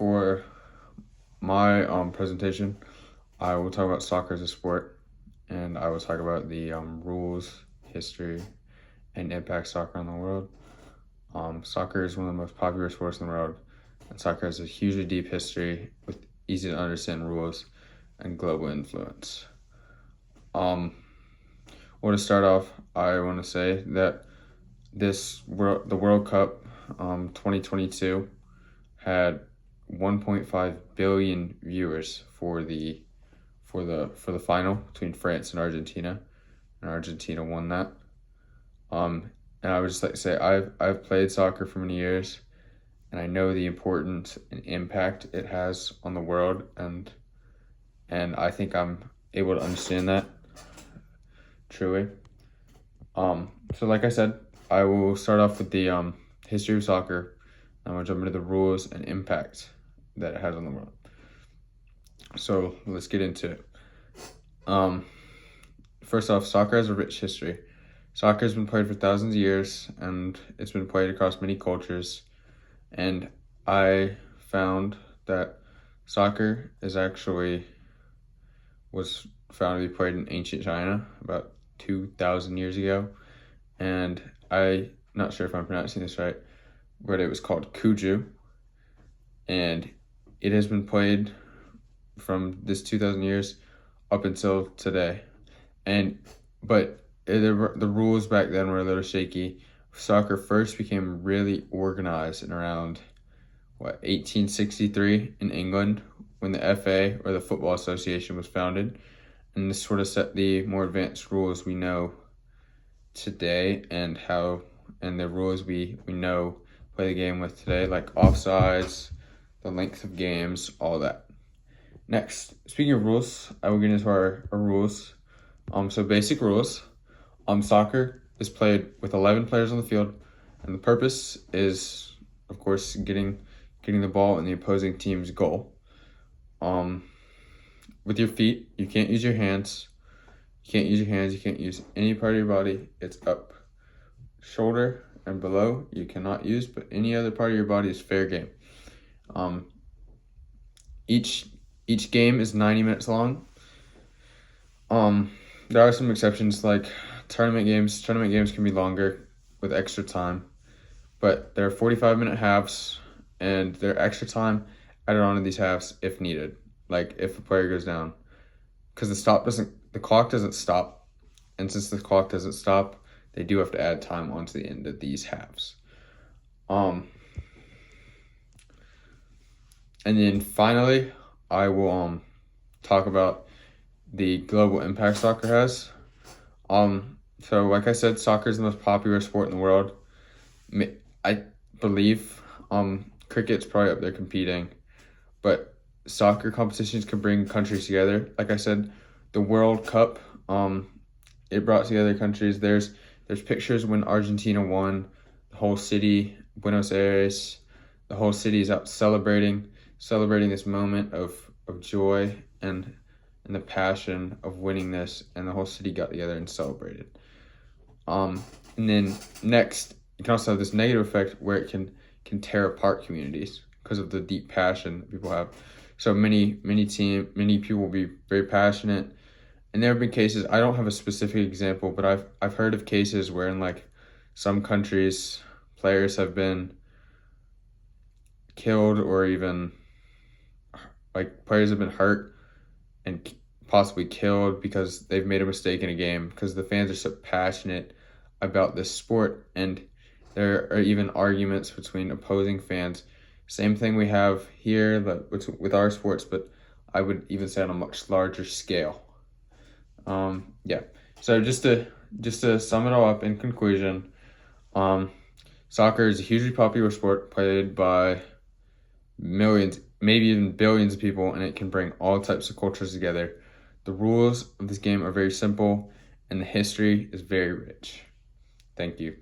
for my presentation, I will talk about soccer as a sport, and I will talk about the rules, history, and impact soccer on the world. Soccer is one of the most popular sports in the world, and soccer has a hugely deep history with easy to understand rules and global influence. Well, to start off, I want to say that the World Cup 2022 had 1.5 billion viewers for the final between France and Argentina won that. And I would just like to say I've played soccer for many years, and I know the importance and impact it has on the world, and I think I'm able to understand that truly. So like I said, I will start off with the history of soccer. I'm gonna jump into the rules and impact that it has on the world. So let's get into it. First off, soccer has a rich history. Soccer has been played for thousands of years, and it's been played across many cultures. And I found that soccer was found to be played in ancient China about 2,000 years ago. And I'm not sure if I'm pronouncing this right, but it was called Cuju. And it has been played from this 2,000 years up until today. But the rules back then were a little shaky. Soccer first became really organized in around 1863 in England, when the FA, or the Football Association, was founded, and this sort of set the more advanced rules we know today, and the rules we know play the game with today, like offsides, the length of games, all that. Next, speaking of rules, I will get into our rules. So basic rules. Soccer is played with 11 players on the field, and the purpose is, of course, getting the ball in the opposing team's goal. With your feet, you can't use your hands. You can't use your hands. You can't use any part of your body. It's up. Shoulder and below you cannot use, but any other part of your body is fair game. Each game is 90 minutes long. There are some exceptions, like tournament games. Tournament games can be longer with extra time, but there are 45-minute halves, and there are extra time added on to these halves if needed, like if a player goes down, because the clock doesn't stop, and since the clock doesn't stop, they do have to add time onto the end of these halves. And then finally, I will talk about the global impact soccer has. So like I said, soccer is the most popular sport in the world. I believe cricket's probably up there competing, but soccer competitions can bring countries together. Like I said, the World Cup, it brought together countries. There's pictures when Argentina won. The whole city, Buenos Aires, the whole city is out celebrating this moment of joy and the passion of winning this, and the whole city got together and celebrated. And then next, you can also have this negative effect where it can tear apart communities because of the deep passion that people have. So many people will be very passionate, and there have been cases. I don't have a specific example, but I've heard of cases where in like some countries, players have been killed, or even like players have been hurt and possibly killed because they've made a mistake in a game, because the fans are so passionate about this sport. And there are even arguments between opposing fans. Same thing we have here with our sports, but I would even say on a much larger scale. So just to sum it all up in conclusion, soccer is a hugely popular sport played by millions, maybe even billions of people, and it can bring all types of cultures together. The rules of this game are very simple, and the history is very rich. Thank you.